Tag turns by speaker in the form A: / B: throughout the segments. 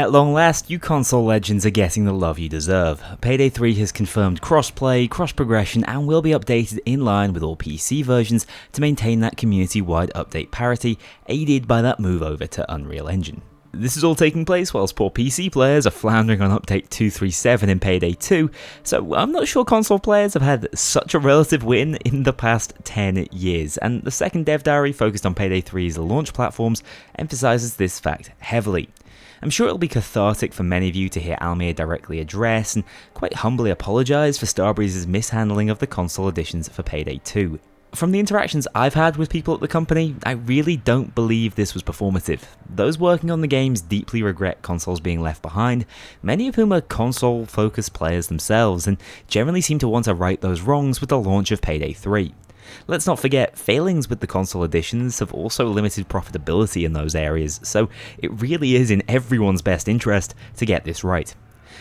A: At long last, you console legends are getting the love you deserve. Payday 3 has confirmed crossplay, cross-progression, and will be updated in line with all PC versions to maintain that community-wide update parity, aided by that move over to Unreal Engine. This is all taking place whilst poor PC players are floundering on update 237 in Payday 2, so I'm not sure console players have had such a relative win in the past 10 years, and the second dev diary focused on Payday 3's launch platforms emphasises this fact heavily. I'm sure it'll be cathartic for many of you to hear Almir directly address and quite humbly apologise for Starbreeze's mishandling of the console editions for Payday 2. From the interactions I've had with people at the company, I really don't believe this was performative. Those working on the games deeply regret consoles being left behind, many of whom are console-focused players themselves, and generally seem to want to right those wrongs with the launch of Payday 3. Let's not forget, failings with the console editions have also limited profitability in those areas, so it really is in everyone's best interest to get this right.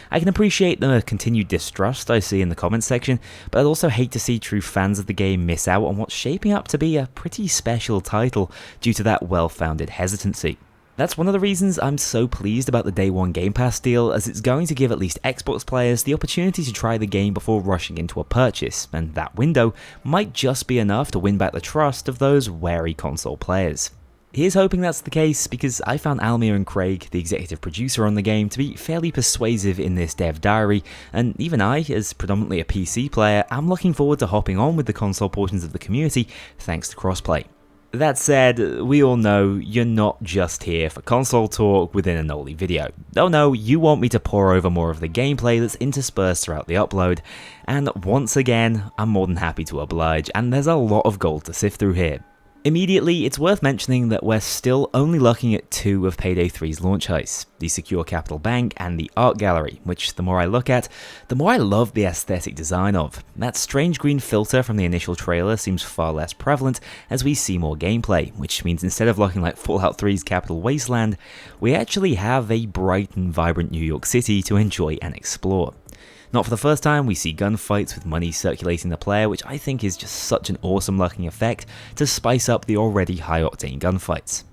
A: I can appreciate the continued distrust I see in the comments section, but I'd also hate to see true fans of the game miss out on what's shaping up to be a pretty special title due to that well-founded hesitancy. That's one of the reasons I'm so pleased about the Day 1 Game Pass deal, as it's going to give at least Xbox players the opportunity to try the game before rushing into a purchase, and that window might just be enough to win back the trust of those wary console players. Here's hoping that's the case, because I found Almir and Craig, the executive producer on the game, to be fairly persuasive in this dev diary, and even I, as predominantly a PC player, am looking forward to hopping on with the console portions of the community thanks to crossplay. That said, we all know you're not just here for console talk within a Kknowley video. Oh no, you want me to pour over more of the gameplay that's interspersed throughout the upload, and once again, I'm more than happy to oblige, and there's a lot of gold to sift through here. Immediately, it's worth mentioning that we're still only looking at two of Payday 3's launch heists, the Secure Capital Bank and the Art Gallery, which the more I look at, the more I love the aesthetic design of. That strange green filter from the initial trailer seems far less prevalent as we see more gameplay, which means instead of looking like Fallout 3's Capital Wasteland, we actually have a bright and vibrant New York City to enjoy and explore. Not for the first time, we see gunfights with money circulating the player, which I think is just such an awesome looking effect to spice up the already high-octane gunfights.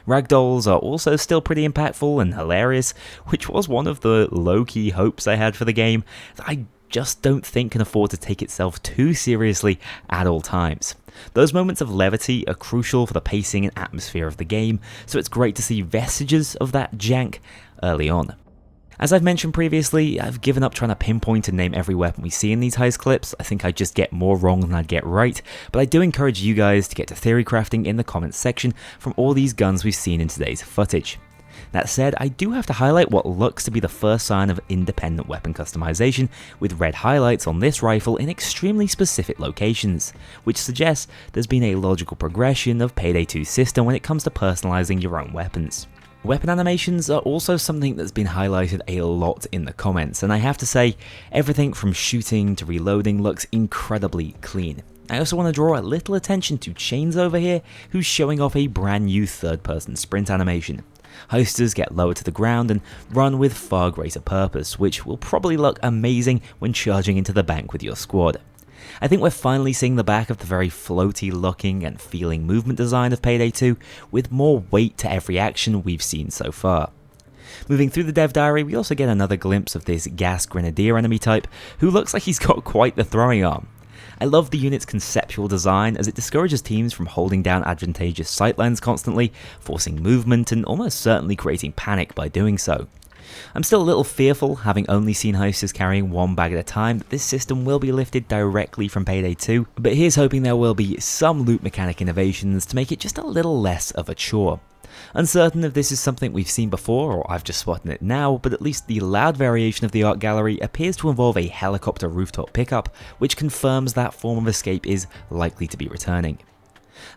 A: Ragdolls are also still pretty impactful and hilarious, which was one of the low-key hopes I had for the game that I just don't think can afford to take itself too seriously at all times. Those moments of levity are crucial for the pacing and atmosphere of the game, so it's great to see vestiges of that jank early on. As I've mentioned previously, I've given up trying to pinpoint and name every weapon we see in these heist clips. I think I just get more wrong than I'd get right, but I do encourage you guys to get to theory crafting in the comments section from all these guns we've seen in today's footage. That said, I do have to highlight what looks to be the first sign of independent weapon customization, with red highlights on this rifle in extremely specific locations, which suggests there's been a logical progression of Payday 2's system when it comes to personalizing your own weapons. Weapon animations are also something that's been highlighted a lot in the comments, and I have to say, everything from shooting to reloading looks incredibly clean. I also want to draw a little attention to Chains over here, who's showing off a brand new third-person sprint animation. Heisters get lowered to the ground and run with far greater purpose, which will probably look amazing when charging into the bank with your squad. I think we're finally seeing the back of the very floaty looking and feeling movement design of Payday 2, with more weight to every action we've seen so far. Moving through the dev diary, we also get another glimpse of this gas grenadier enemy type, who looks like he's got quite the throwing arm. I love the unit's conceptual design, as it discourages teams from holding down advantageous sightlines constantly, forcing movement and almost certainly creating panic by doing so. I'm still a little fearful, having only seen heisters carrying one bag at a time, that this system will be lifted directly from Payday 2, but here's hoping there will be some loot mechanic innovations to make it just a little less of a chore. Uncertain if this is something we've seen before or I've just spotted it now, but at least the loud variation of the art gallery appears to involve a helicopter rooftop pickup, which confirms that form of escape is likely to be returning.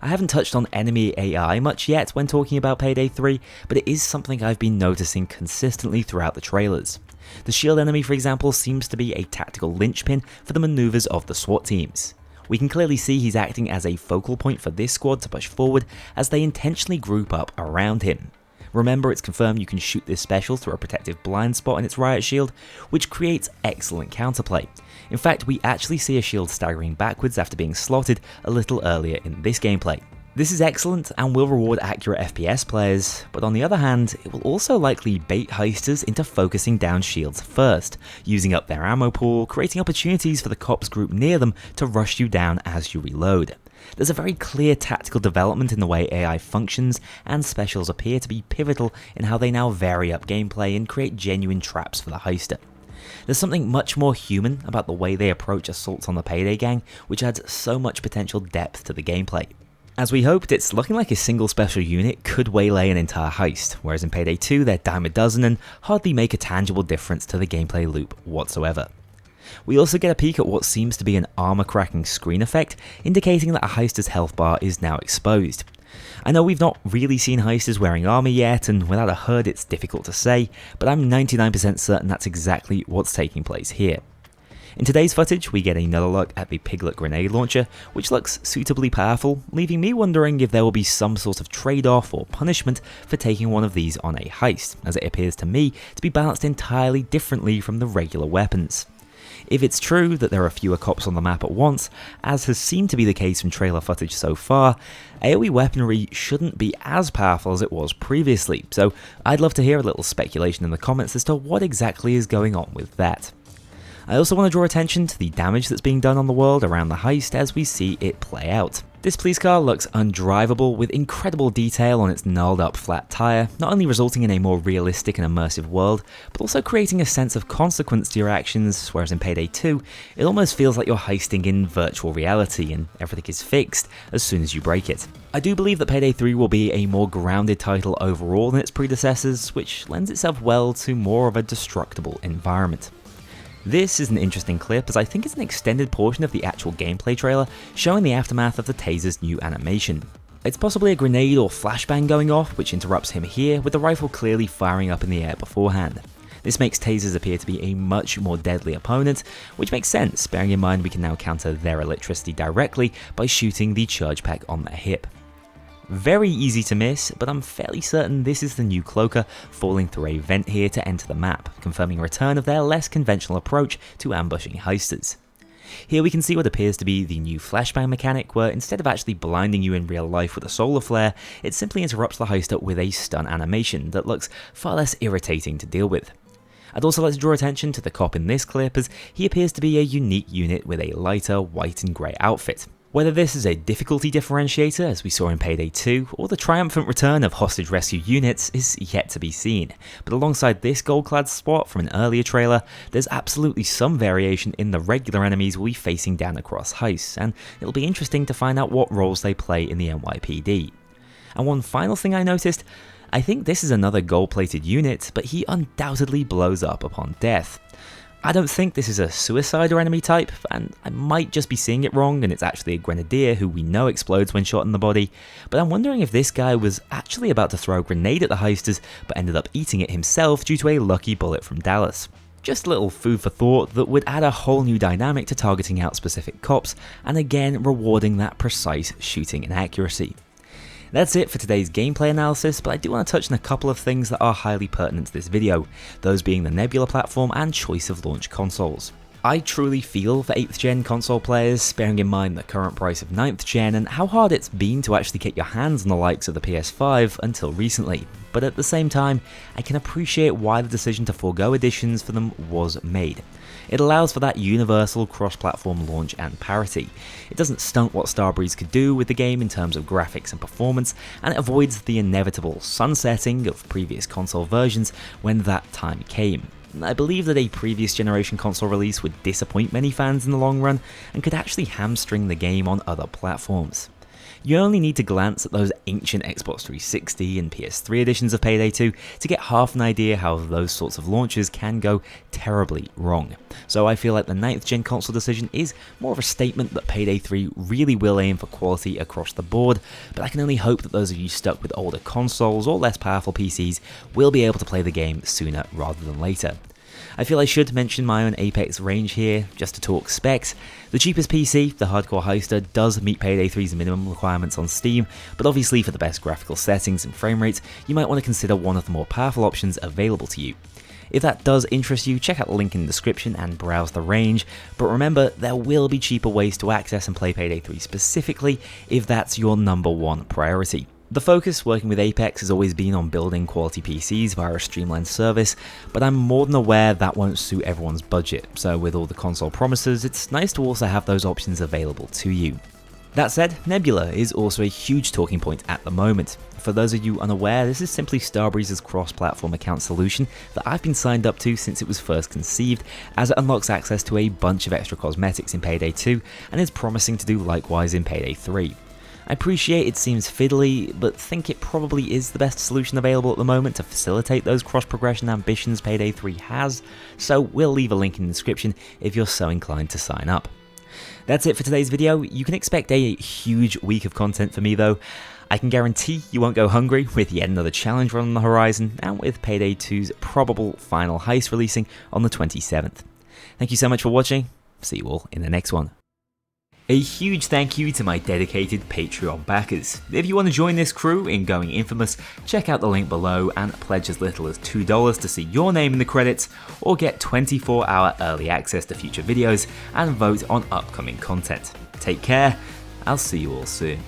A: I haven't touched on enemy AI much yet when talking about Payday 3, but it is something I've been noticing consistently throughout the trailers. The shield enemy, for example, seems to be a tactical linchpin for the maneuvers of the SWAT teams. We can clearly see he's acting as a focal point for this squad to push forward as they intentionally group up around him. Remember, it's confirmed you can shoot this special through a protective blind spot in its riot shield, which creates excellent counterplay. In fact, we actually see a shield staggering backwards after being slotted a little earlier in this gameplay. This is excellent and will reward accurate FPS players, but on the other hand, it will also likely bait heisters into focusing down shields first, using up their ammo pool, creating opportunities for the cops group near them to rush you down as you reload. There's a very clear tactical development in the way AI functions, and specials appear to be pivotal in how they now vary up gameplay and create genuine traps for the heister. There's something much more human about the way they approach assaults on the Payday gang, which adds so much potential depth to the gameplay. As we hoped, it's looking like a single special unit could waylay an entire heist, whereas in Payday 2 they're dime a dozen and hardly make a tangible difference to the gameplay loop whatsoever. We also get a peek at what seems to be an armor cracking screen effect, indicating that a heister's health bar is now exposed. I know we've not really seen heisters wearing armor yet, and without a HUD it's difficult to say, but I'm 99% certain that's exactly what's taking place here. In today's footage, we get another look at the Piglet grenade launcher, which looks suitably powerful, leaving me wondering if there will be some sort of trade-off or punishment for taking one of these on a heist, as it appears to me to be balanced entirely differently from the regular weapons. If it's true that there are fewer cops on the map at once, as has seemed to be the case from trailer footage so far, AoE weaponry shouldn't be as powerful as it was previously, so I'd love to hear a little speculation in the comments as to what exactly is going on with that. I also want to draw attention to the damage that's being done on the world around the heist as we see it play out. This police car looks undrivable with incredible detail on its gnarled up flat tyre, not only resulting in a more realistic and immersive world, but also creating a sense of consequence to your actions, whereas in Payday 2, it almost feels like you're heisting in virtual reality and everything is fixed as soon as you break it. I do believe that Payday 3 will be a more grounded title overall than its predecessors, which lends itself well to more of a destructible environment. This is an interesting clip as I think it's an extended portion of the actual gameplay trailer showing the aftermath of the taser's new animation. It's possibly a grenade or flashbang going off which interrupts him here, with the rifle clearly firing up in the air beforehand. This makes tasers appear to be a much more deadly opponent, which makes sense bearing in mind we can now counter their electricity directly by shooting the charge pack on their hip. Very easy to miss, but I'm fairly certain this is the new Cloaker falling through a vent here to enter the map, confirming a return of their less conventional approach to ambushing heisters. Here we can see what appears to be the new flashbang mechanic, where instead of actually blinding you in real life with a solar flare, it simply interrupts the heister with a stun animation that looks far less irritating to deal with. I'd also like to draw attention to the cop in this clip, as he appears to be a unique unit with a lighter white and grey outfit. Whether this is a difficulty differentiator, as we saw in Payday 2, or the triumphant return of hostage rescue units is yet to be seen, but alongside this gold-clad spot from an earlier trailer, there's absolutely some variation in the regular enemies we'll be facing down across heists, and it'll be interesting to find out what roles they play in the NYPD. And one final thing I noticed, I think this is another gold-plated unit, but he undoubtedly blows up upon death. I don't think this is a suicide or enemy type, and I might just be seeing it wrong and it's actually a grenadier who we know explodes when shot in the body, but I'm wondering if this guy was actually about to throw a grenade at the heisters but ended up eating it himself due to a lucky bullet from Dallas. Just a little food for thought that would add a whole new dynamic to targeting out specific cops, and again rewarding that precise shooting and accuracy. That's it for today's gameplay analysis, but I do want to touch on a couple of things that are highly pertinent to this video, those being the Nebula platform and choice of launch consoles. I truly feel for 8th gen console players, bearing in mind the current price of 9th gen and how hard it's been to actually get your hands on the likes of the PS5 until recently, but at the same time, I can appreciate why the decision to forego editions for them was made. It allows for that universal cross-platform launch and parity. It doesn't stunt what Starbreeze could do with the game in terms of graphics and performance, and it avoids the inevitable sunsetting of previous console versions when that time came. I believe that a previous generation console release would disappoint many fans in the long run, and could actually hamstring the game on other platforms. You only need to glance at those ancient Xbox 360 and PS3 editions of Payday 2 to get half an idea how those sorts of launches can go terribly wrong. So I feel like the 9th gen console decision is more of a statement that Payday 3 really will aim for quality across the board, but I can only hope that those of you stuck with older consoles or less powerful PCs will be able to play the game sooner rather than later. I feel I should mention my own Apex range here, just to talk specs. The cheapest PC, the Hardcore Heister, does meet Payday 3's minimum requirements on Steam, but obviously for the best graphical settings and frame rates, you might want to consider one of the more powerful options available to you. If that does interest you, check out the link in the description and browse the range, but remember there will be cheaper ways to access and play Payday 3 specifically if that's your #1 priority. The focus working with Apex has always been on building quality PCs via a streamlined service, but I'm more than aware that won't suit everyone's budget, so with all the console promises, it's nice to also have those options available to you. That said, Nebula is also a huge talking point at the moment. For those of you unaware, this is simply Starbreeze's cross-platform account solution that I've been signed up to since it was first conceived, as it unlocks access to a bunch of extra cosmetics in Payday 2 and is promising to do likewise in Payday 3. I appreciate it seems fiddly, but think it probably is the best solution available at the moment to facilitate those cross-progression ambitions Payday 3 has, so we'll leave a link in the description if you're so inclined to sign up. That's it for today's video. You can expect a huge week of content for me though. I can guarantee you won't go hungry with yet another challenge run on the horizon, and with Payday 2's probable final heist releasing on the 27th. Thank you so much for watching. See you all in the next one. A huge thank you to my dedicated Patreon backers. If you want to join this crew in going infamous, check out the link below and pledge as little as $2 to see your name in the credits, or get 24-hour early access to future videos and vote on upcoming content. Take care, I'll see you all soon.